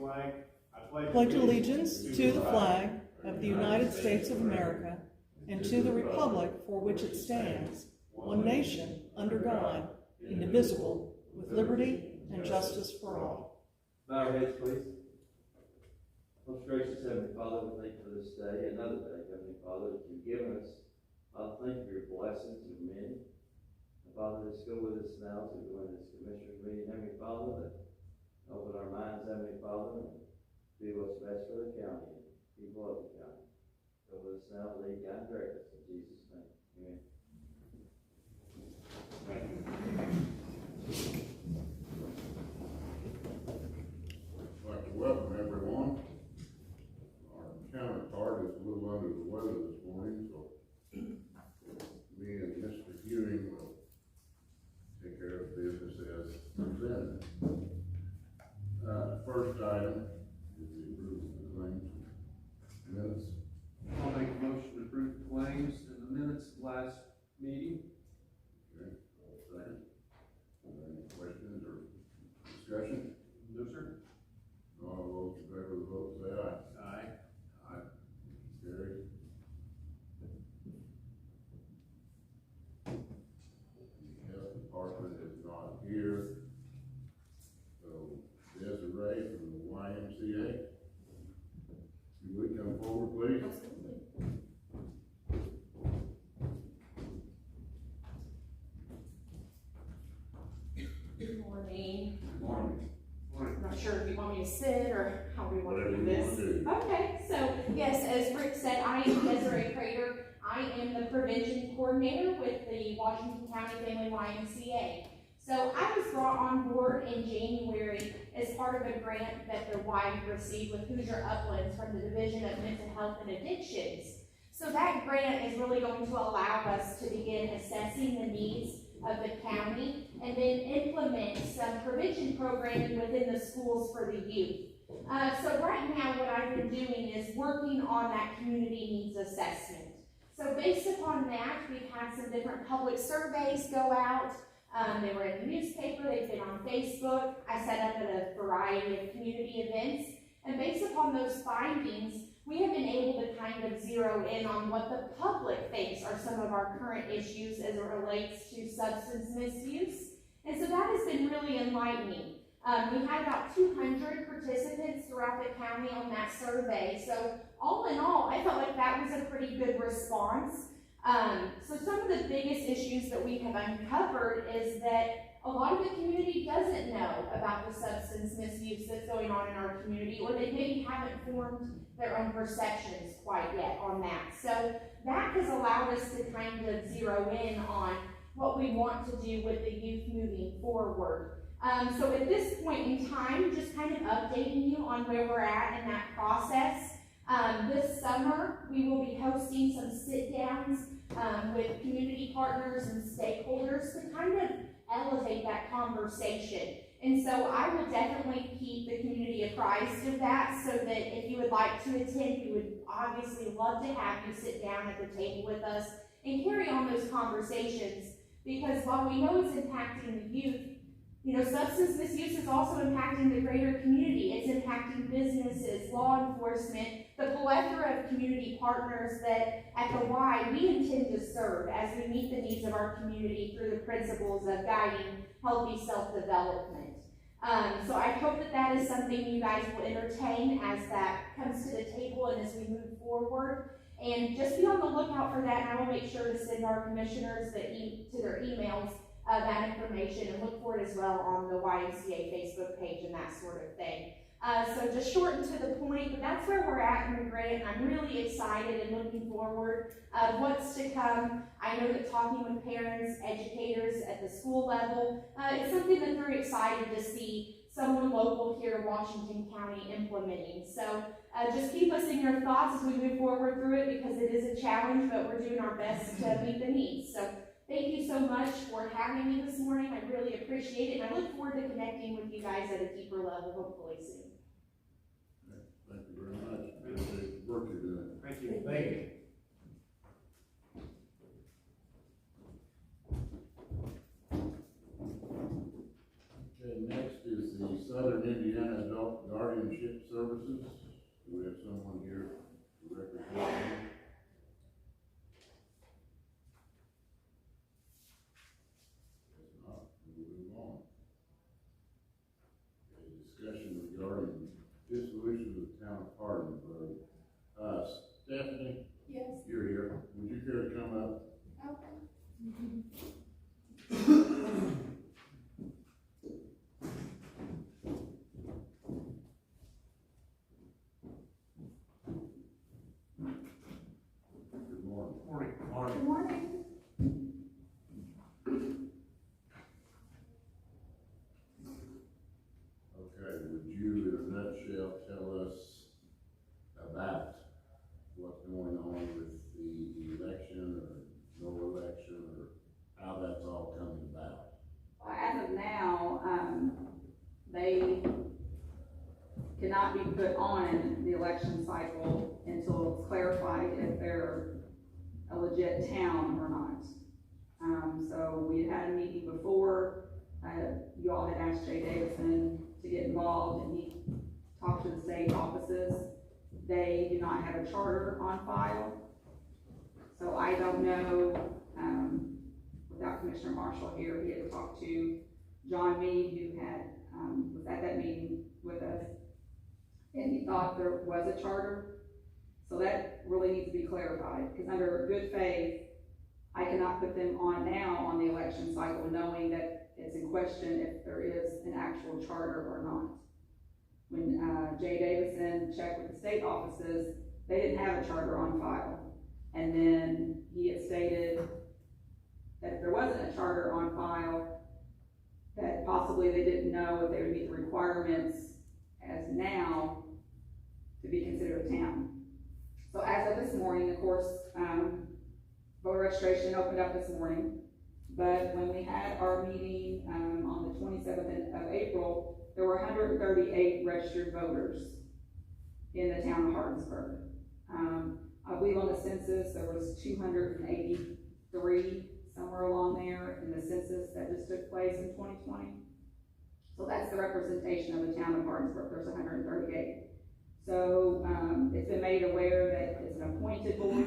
flag. I pledge allegiance to the flag of the United States of America and to the republic for which it stands, one nation, under God, indivisible, with liberty and justice for all. Bow our heads, please. Most gracious Heavenly Father, we thank you for this day, another day, Heavenly Father, that you've given us. Father, thank you for your blessings and many. And Father, just go with us now as we go into this commissioners meeting, Heavenly Father, that open our minds, Heavenly Father, and do what's best for the county and people of the county. Go with us now, lead, guide, and direct us in Jesus' name. Amen. Thank you. I'd like to welcome everyone. Our counterpart is a little under the weather this morning, so me and Mr. Ewing will take care of business as presented. First item is the approval of the claims minutes. I'll make a motion to approve the claims in the minutes of last meeting. Okay, all second. Are there any questions or discussion? No, sir. All those in favor of the vote say aye. Aye. Aye. Carried. The health department is not here. So Desiree from the YMCA, you would come forward, please? Good morning. Good morning. I'm not sure if you want me to sit or how we want to Whatever do you this. want to do. Okay, so yes, as Rick said, I am Desiree Prater. I am the prevention coordinator with the Washington County Family YMCA. So I was brought on board in January as part of a grant that the Y received with Hoosier Uplands from the Division of Mental Health and Addictions. So that grant is really going to allow us to begin assessing the needs of the county and then implement some prevention programming within the schools for the youth. So right now what I've been doing is working on that community needs assessment. So based upon that, we've had some different public surveys go out. They were in the newspaper, they've been on Facebook. I set up at a variety of community events. And based upon those findings, we have been able to kind of zero in on what the public thinks are some of our current issues as it relates to substance misuse. And so that has been really enlightening. We had about 200 participants throughout the county on that survey. So all in all, I felt like that was a pretty good response. So some of the biggest issues that we have uncovered is that a lot of the community doesn't know about the substance misuse that's going on in our community, or they maybe haven't formed their own perceptions quite yet on that. So that has allowed us to kind of zero in on what we want to do with the youth moving forward. So at this point in time, just kind of updating you on where we're at in that process. This summer, we will be hosting some sit-downs with community partners and stakeholders to kind of elevate that conversation. And so I will definitely keep the community apprised of that, so that if you would like to attend, we would obviously love to have you sit down at the table with us and carry on those conversations. Because while we know it's impacting the youth, you know, substance misuse is also impacting the greater community. It's impacting businesses, law enforcement, the plethora of community partners that at the Y we intend to serve as we meet the needs of our community through the principles of guiding healthy self-development. So I hope that that is something you guys will entertain as that comes to the table and as we move forward. And just be on the lookout for that, and I will make sure to send our commissioners to their emails that information, and look for it as well on the YMCA Facebook page and that sort of thing. So just short and to the point, but that's where we're at in the grant. I'm really excited and looking forward what's to come. I know that talking with parents, educators at the school level, it's something that they're excited to see someone local here in Washington County implementing. So just keep us in your thoughts as we move forward through it, because it is a challenge, but we're doing our best to meet the needs. So thank you so much for having me this morning. I really appreciate it, and I look forward to connecting with you guys at a deeper level, hopefully soon. Thank you very much. Appreciate the work you're doing. Thank you. Thank you. Okay, next is the Southern Indiana Adult Guardianship Services. Do we have someone here to represent them? If not, we'll move on. A discussion regarding dissolution of the town of Hardinsburg. Stephanie, Yes. you're here. Would you care to come up? Okay. Good morning. Morning. Good morning. Okay, would you, in a nutshell, tell us about what's going on with the election or no election, or how that's all coming about? Well, as of now, they cannot be put on the election cycle until it's clarified if they're a legit town or not. So we had a meeting before, you all had asked Jay Davison to get involved, and he talked to the state offices. They do not have a charter on file, so I don't know, without Commissioner Marshall here, he had talked to John Mead, who had, was at that meeting with us, and he thought there was a charter. So that really needs to be clarified, because under good faith, I cannot put them on now on the election cycle knowing that it's in question if there is an actual charter or not. When Jay Davison checked with the state offices, they didn't have a charter on file. And then he had stated that if there wasn't a charter on file, that possibly they didn't know if they would meet the requirements as now to be considered a town. So as of this morning, of course, voter registration opened up this morning, but when we had our meeting on the 27th of April, there were 138 registered voters in the town of Hardinsburg. I believe on the census there was 283, somewhere along there, in the census that just took place in 2020. So that's the representation of the town of Hardinsburg. There's 138. So it's been made aware that it's an appointed board,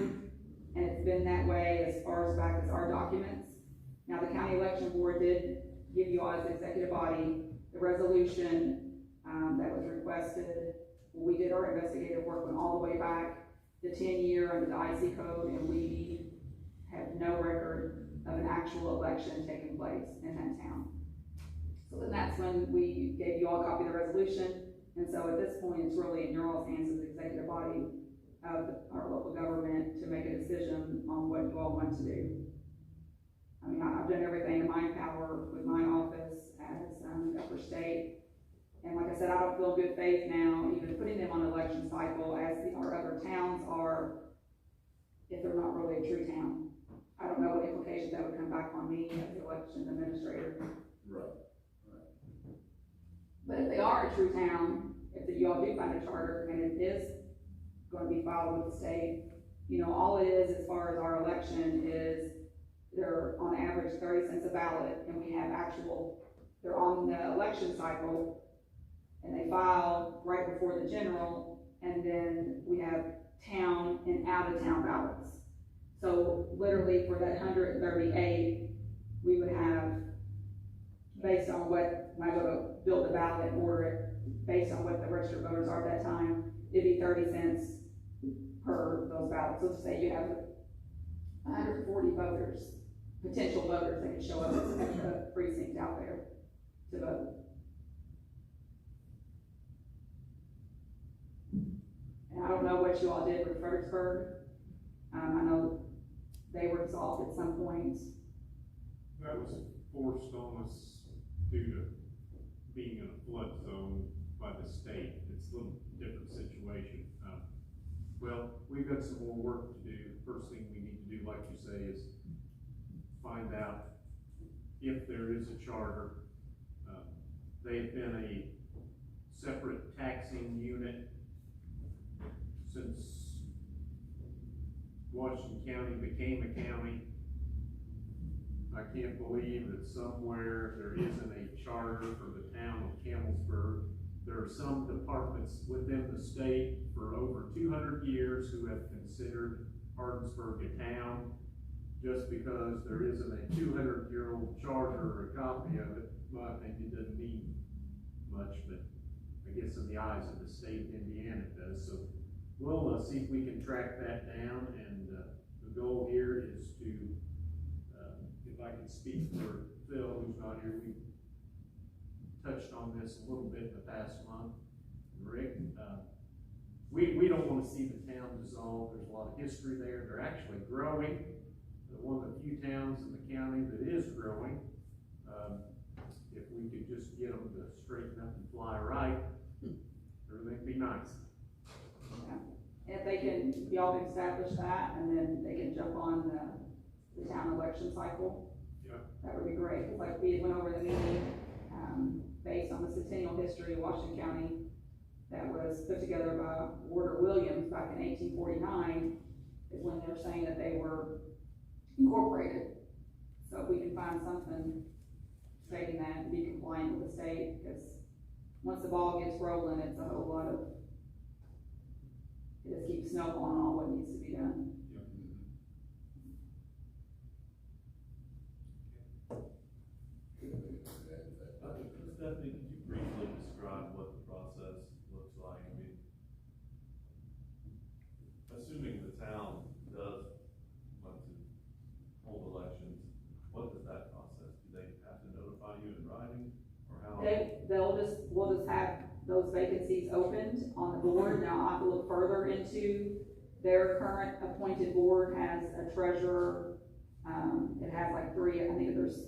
and it's been that way as far as back as our documents. Now, the county election board did give you all as the executive body the resolution that was requested. We did our investigative work, went all the way back the 10-year under the IC code, and we have no record of an actual election taking place in that town. So then that's when we gave you all a copy of the resolution. And so at this point, it's really in your all's hands as the executive body of our local government to make a decision on what you all want to do. I mean, I've done everything in my power with my office as upper state. And like I said, I don't feel good faith now, even putting them on an election cycle as our other towns are, if they're not really a true town. I don't know what implications that would come back on me as the election administrator. Right. But if they are a true town, if you all do find a charter and it is going to be filed with the state, you know, all it is as far as our election is they're on average 30 cents a ballot, and we have actual, they're on the election cycle, and they file right before the general, and then we have town and out of town ballots. So literally for that 138, we would have, based on what, when I go to build the ballot and order it, based on what the registered voters are at that time, it'd be 30 cents per those ballots. So let's say you have 140 voters, potential voters that can show up at the precinct out there to vote. And I don't know what you all did with Fredericksburg. I know they were dissolved at some point. That was forced on us due to being in a flood zone by the state. It's a little different situation. Well, we've got some more work to do. First thing we need to do, like you say, is find out if there is a charter. They've been a separate taxing unit since Washington County became a county. I can't believe that somewhere there isn't a charter for the town of Campbellsburg. There are some departments within the state for over 200 years who have considered Hardensburg a town. Just because there isn't a 200-year-old charter or a copy of it, in my opinion, doesn't mean much, but I guess in the eyes of the state of Indiana it does. So we'll see if we can track that down, and the goal here is to, if I can speak for Phil, who's not here, we touched on this a little bit in the past month. Rick, we don't want to see the town dissolve. There's a lot of history there. They're actually growing. They're one of the few towns in the county that is growing. If we could just get them to straighten up and fly right, everything'd be nice. If they can, y'all can establish that, and then they can jump on the town election cycle. Yeah. That would be great. Like we went over the meeting, based on the centennial history of Washington County that was put together by Warder Williams back in 1849, is when they're saying that they were incorporated. So if we can find something stating that and be compliant with the state, because once the ball gets rolling, it's a whole lot of, it just keeps snowballing on what needs to be done. Stephanie, could you briefly describe what the process looks like? I mean, assuming the town does want to hold elections, what is that process? Do they have to notify you in writing, or how? We'll just have those vacancies opened on the board. Now, I have to look further into their current appointed board has a treasurer. It has like three, I think there's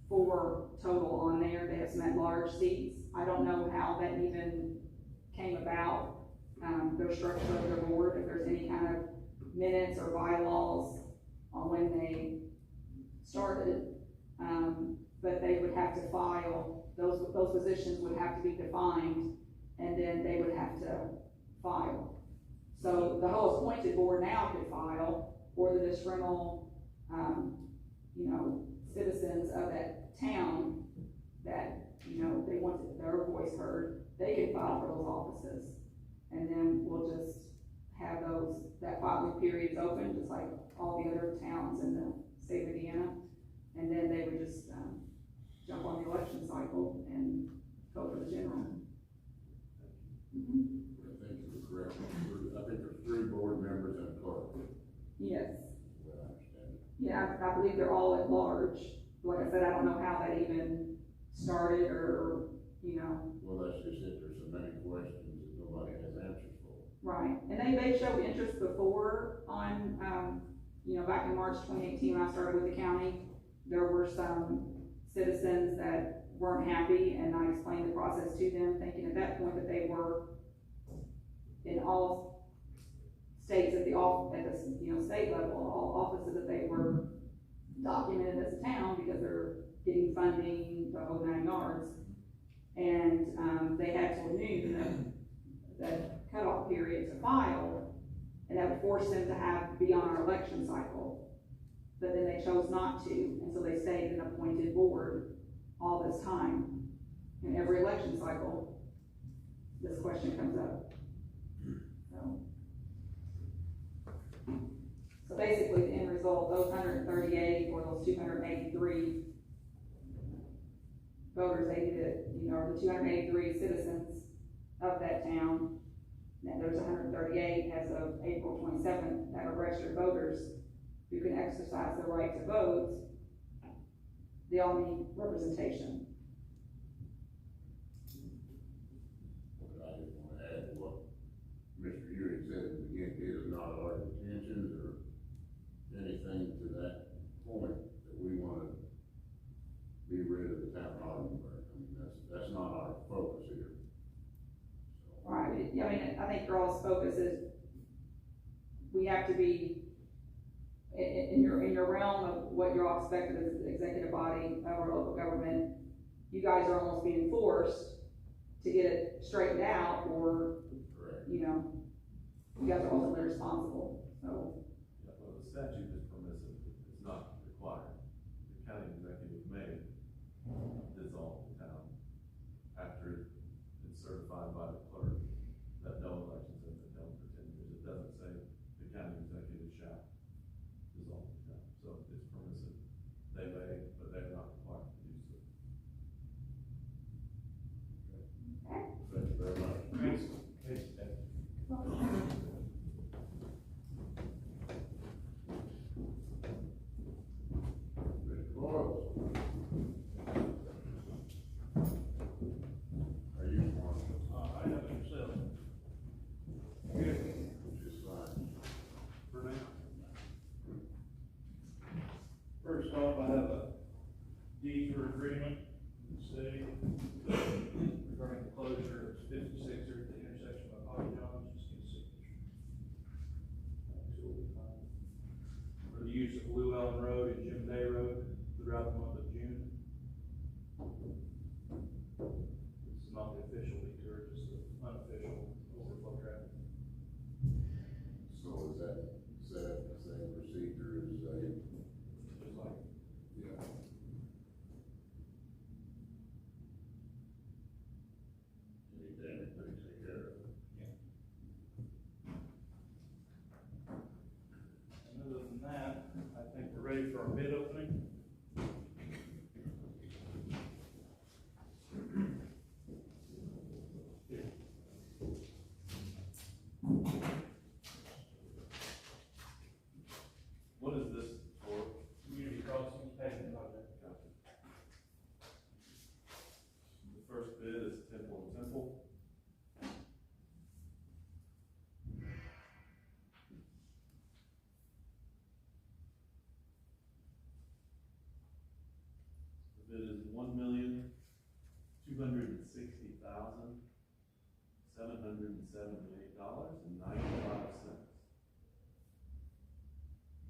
4 total on there. They have some at-large seats. I don't know how that even came about, their structure of their board, if there's any kind of minutes or bylaws on when they started. But they would have to file, those positions would have to be defined, and then they would have to file. So the whole appointed board now could file, or the disgruntled, citizens of that town that, they want their voice heard, they can file for those offices. And then we'll just have that filing period is open, just like all the other towns in the state of Indiana. And then they would just, jump on the election cycle and go for the general. Mm-hmm. I think you're correct. I think there's 3 board members and a clerk. Yes. Well, I understand it. Yeah, I believe they're all at large. Like I said, I don't know how that even started or, Well, that's just it. There's so many questions that nobody has answers for. Right. And they showed interest before on, back in March 2018 when I started with the county, there were some citizens that weren't happy, and I explained the process to them, thinking at that point that they were in all states at the state level, all offices, that they were documented as a town because they're getting funding, the whole 9 yards. And they had till noon, that cutoff period to file, and that would force them to be on our election cycle. But then they chose not to, and so they stayed in an appointed board all this time. In every election cycle, this question comes up. So basically, the end result, those 138 or those 283 voters, they did, the 283 citizens of that town, and there's 138 as of April 27th that are registered voters who can exercise the right to vote. They all need representation. But I just want to add to what Mr. Ewing said at the beginning. It is not our intentions or anything to that point that we want to be rid of the town of Hardenburg. I mean, that's not our focus here. So, Right. I think your all's focus is we have to be in your realm of what you're all expected as the executive body of our local government. You guys are almost being forced to get it straightened out, or correct. you guys are ultimately responsible. So Yeah, well, the statute is permissive, it's not required. The $1,260,778.95.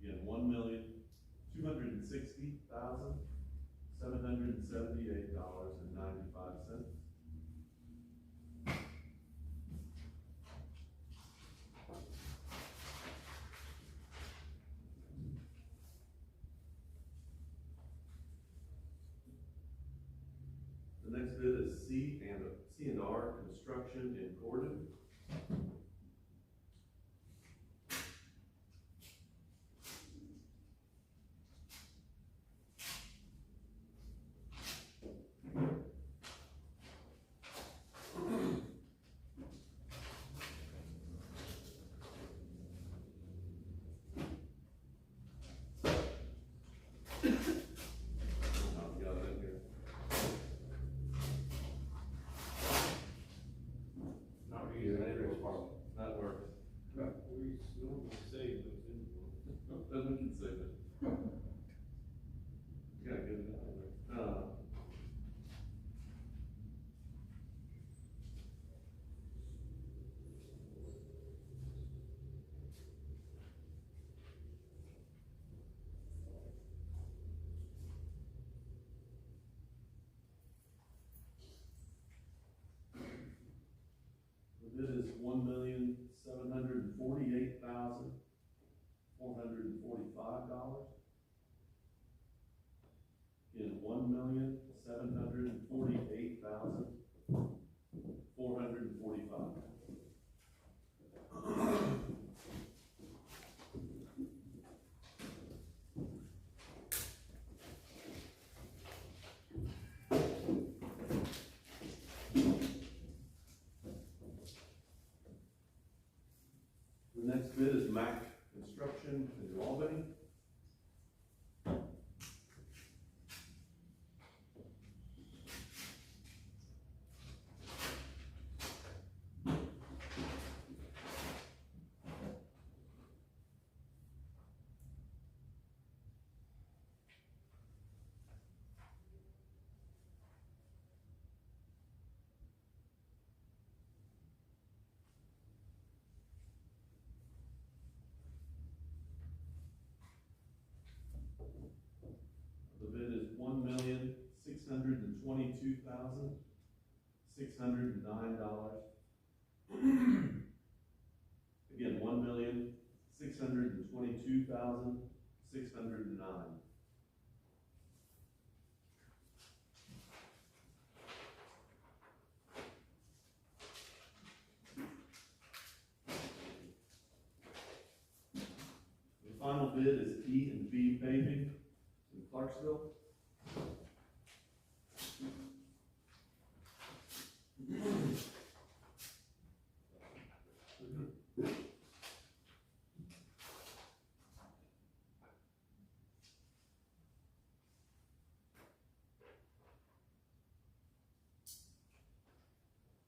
Again, $1,260,778.95. The next bid is C&R Construction in Gordon. I've got it here. Not Yeah, using that it. works. That works. We normally save those invoices. Then we can save it. Yeah, good enough. The bid is $1,748,445. Again, $1,748,445. The next bid is Mac Construction in New Albany. The bid is $1,622,609. Again, $1,622,609. The final bid is E&B Paving in Clarksville.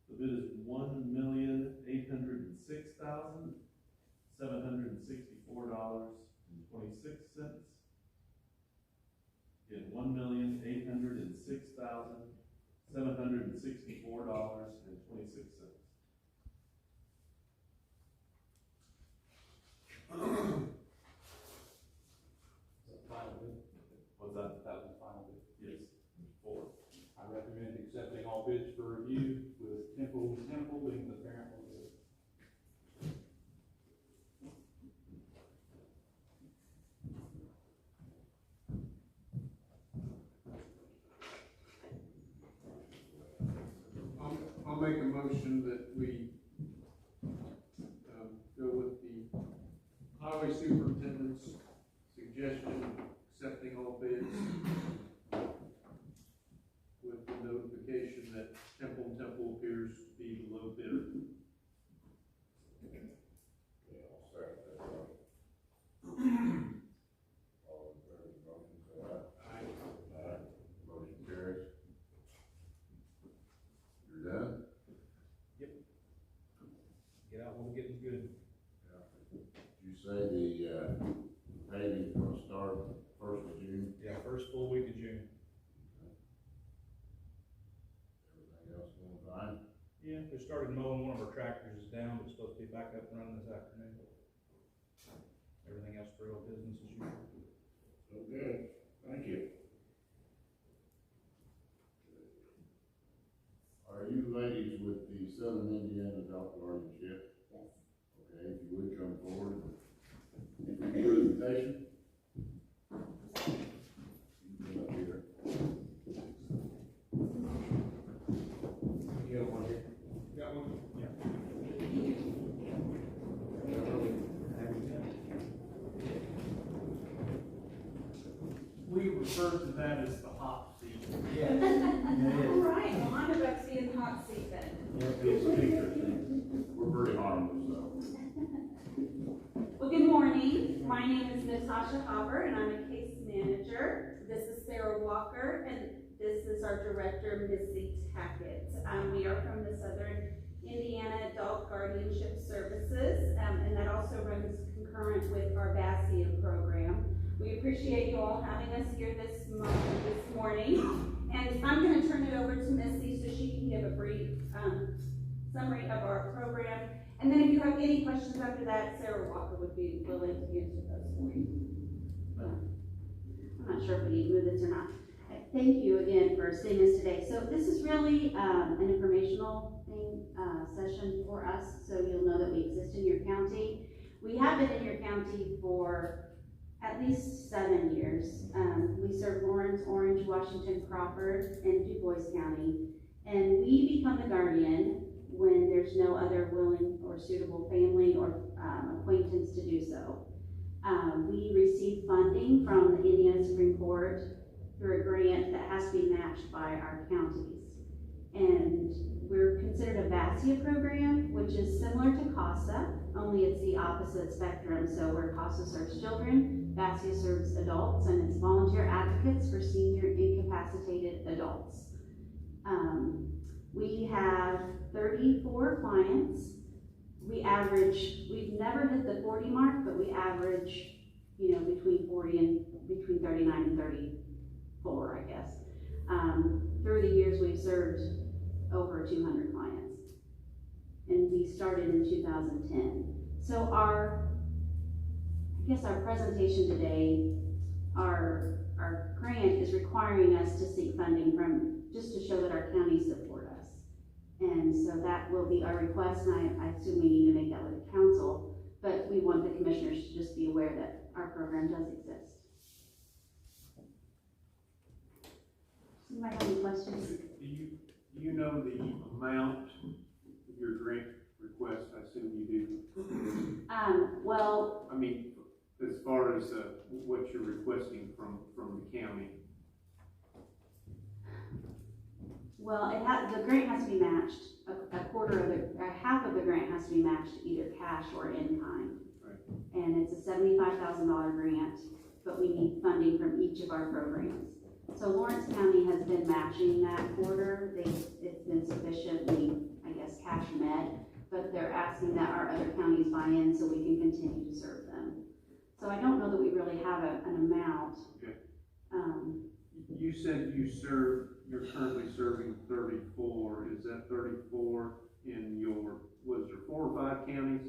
The bid is $1,806,764.26. Again, $1,806,764.26. Final bid. What's that? That was the final bid. Yes, 4. I recommend accepting all bids for review with Temple being the parent one. I'll make a motion that we, go with the highway superintendent's suggestion, of accepting all bids with the notification that Temple appears to be the low bidder. Yeah, I'll second that motion. All in favor of the motion, say aye. Aye. Aye. Motion carries. You're done? Get out when we're getting good. You say the, paving's gonna start first of June? Yeah, first full week of June. Everything Yeah, we started mowing, one of our tractors is down, but it's supposed to be back up and running this afternoon. Everything else for real business as usual. Okay, thank you. Are you ladies with the Southern Indiana Dog Guardianship? Yes. Okay, if you would come forward. Any presentation? Come up here. You got one here? Got one? We refer to that as the hot seat. All right, well, I'm about to be in the hot seat then. We're pretty harmless though. Well, good morning. My name is Natasha Hopper, and I'm a case manager. This is Sarah Walker, and this is our director, Missy Tackett. We are from the Southern Indiana Adult Guardianship Services, and that also runs concurrent with our VASIA program. We appreciate you all having us here this morning. And I'm going to turn it over to Missy so she can give a brief summary of our program. And then if you have any questions after that, Sarah Walker would be willing to answer those for you. I'm not sure if we need to move this or not. Thank you again for seeing us today. So this is really an informational session for us, so you'll know that we exist in your county. We have been in your county for at least 7 years. We serve Lawrence, Orange, Washington, Crawford, and Du Bois County. And we become the guardian when there's no other willing or suitable family or acquaintance to do so. We receive funding from the Indiana Supreme Court through a grant that has to be matched by our counties. And we're considered a VASIA program, which is similar to CASA, only it's the opposite spectrum. So where CASA serves children, VASIA serves adults, and it's volunteer advocates for senior incapacitated adults. We have 34 clients. We've never hit the 40 mark, but we average, between 39 and 34, I guess. Through the years, we've served over 200 clients, and we started in 2010. So our presentation today, our grant is requiring us to seek funding just to show that our counties support us. And so that will be our request, and I assume we need to make that with the council, but we want the commissioners to just be aware that our program does exist. Anybody have any questions? Do you know the amount of your grant request? I assume you do. Well, I mean, as far as what you're requesting from the county. well, the grant has to be matched. Half of the grant has to be matched either cash or in kind. Right. And it's a $75,000 grant, but we need funding from each of our programs. So Lawrence County has been matching that quarter. It's been sufficiently, I guess, cash met, but they're asking that our other counties buy in so we can continue to serve them. So I don't know that we really have an amount. Okay. You said you're currently serving 34. Is that 34 in was there 4 or 5 counties?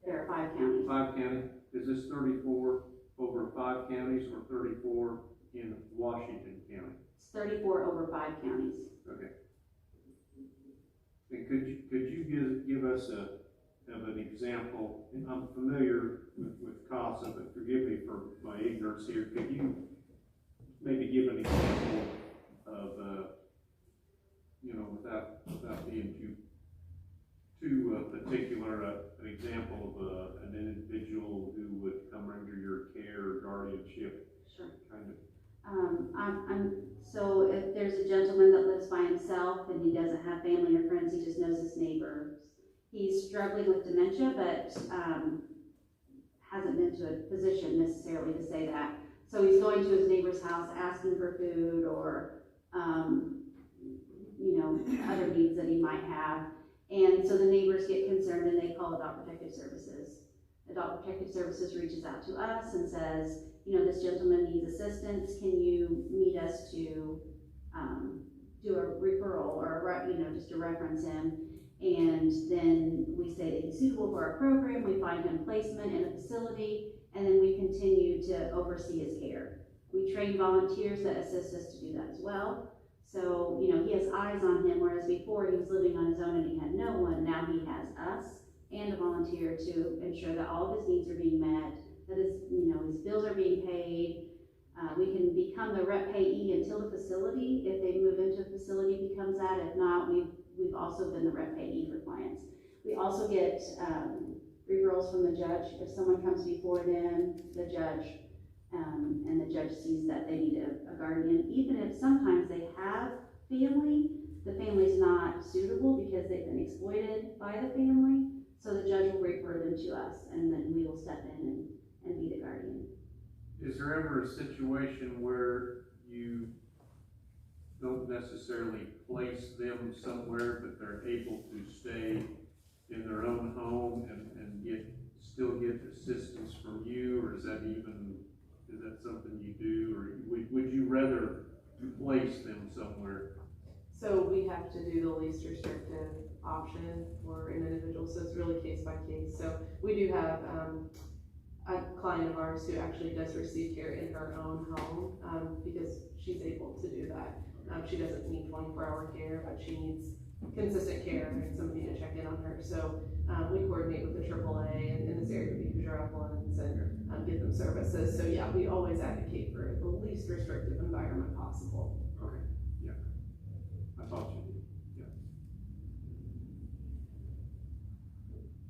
There are 5 counties. 5 counties. Is this 34 over 5 counties or 34 in Washington County? It's 34 over 5 counties. Okay. And could you give us an example? And I'm familiar with CASA, but forgive me for my ignorance here. Could you maybe give an example of, without being too particular, an example of an individual who would come under your care or guardianship? Sure. Kind of. So if there's a gentleman that lives by himself and he doesn't have family or friends, he just knows his neighbors. He's struggling with dementia, but hasn't been to a physician necessarily to say that. So he's going to his neighbor's house asking for food or, other needs that he might have. And so the neighbors get concerned and they call Adult Protective Services. Adult Protective Services reaches out to us and says, this gentleman needs assistance. Can you meet us to do a referral or just to reference him. And then we say that he's suitable for our program, we find him placement in a facility, and then we continue to oversee his care. We train volunteers that assist us to do that as well. So, he has eyes on him, whereas before he was living on his own and he had no one. Now he has us and a volunteer to ensure that all of his needs are being met, that his bills are being paid. We can become the rep payee until the facility, if they move into a facility, becomes that. If not, we've also been the rep payee for clients. We also get referrals from the judge. If someone comes before them, the judge, and the judge sees that they need a guardian, even if sometimes they have family, the family's not suitable because they've been exploited by the family, so the judge will refer them to us, and then we will step in and be the guardian. Is there ever a situation where you don't necessarily place them somewhere, but they're able to stay in their own home and still get assistance from you, or is that something you do, or would you rather place them somewhere? So we have to do the least restrictive option for an individual, so it's really case by case. So we do have a client of ours who actually does receive care in her own home because she's able to do that. She doesn't need 24-hour care, but she needs consistent care and somebody to check in on her. So we coordinate with the AAA in this area because you're ambulance and give them services. So yeah, we always advocate for the least restrictive environment possible. Okay, yeah. I thought you did,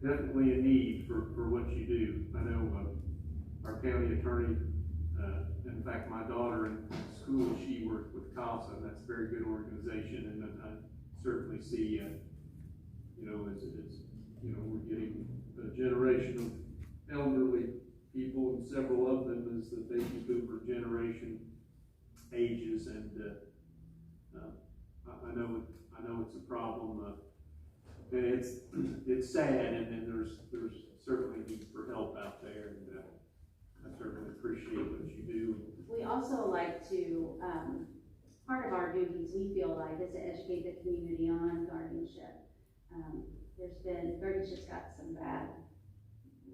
yeah. Definitely a need for what you do. I know our county attorney, in fact, my daughter in school, she worked with CASA, and that's a very good organization, and I certainly see, as we're getting a generation of elderly people, and several of them as the baby boomer generation ages, and I know it's a problem, and it's sad, and there's certainly need for help out there, and I certainly appreciate what you do. We also like to, part of our duties, we feel like, is to educate the community on guardianship. Guardianship's got some bad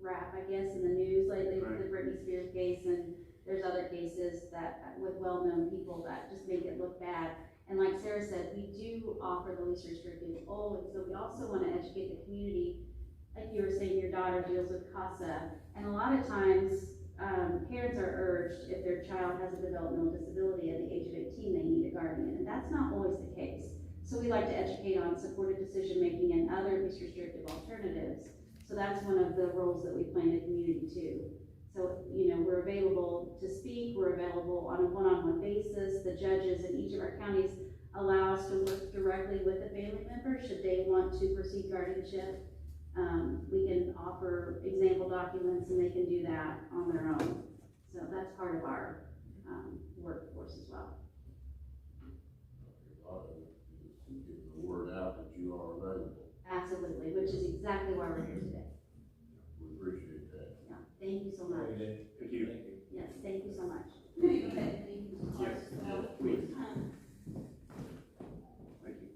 rap, I guess, in the news lately with the Britney Spears case, and there's other cases that with well-known people that just make it look bad. And like Sarah said, we do offer the least restrictive and so we also want to educate the community. Like you were saying, your daughter deals with CASA, and a lot of times parents are urged, if their child has a developmental disability at the age of 18, they need a guardian, and that's not always the case. So we like to educate on supported decision-making and other least restrictive alternatives. So that's one of the roles that we play in the community too. So, we're available to speak, we're available on a one-on-one basis. The judges in each of our counties allow us to work directly with the family member should they want to proceed guardianship. We can offer example documents and they can do that on their own. So that's part of our workforce as well. Get the word out that you are available. Absolutely, which is exactly why we're here today. We appreciate that. Yeah, thank you so much. Thank you. Yes, thank you so much. Yes, please. Thank you.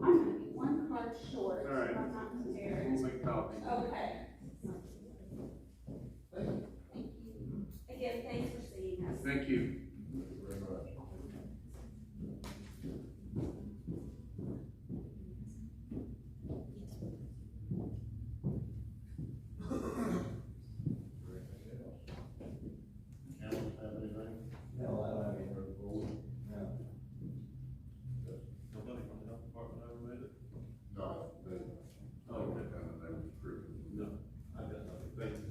I'm gonna be one card short, All right. so I'm not prepared. We'll make copies. Okay. Thank you. Again, thanks for seeing us. Thank you. Thank you very much. Council have anything? No, I don't have any report. No. Nobody from the health department ever made it? No, they, Oh, okay. they were stricken. No, I got nothing, thank you.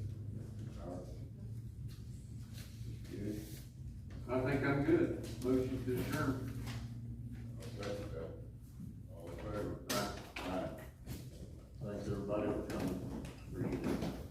Good. I think I'm good. Motion to adjourn. I'll second that. All in favor? Aye. Aye. Thanks, everybody, for coming. Appreciate it.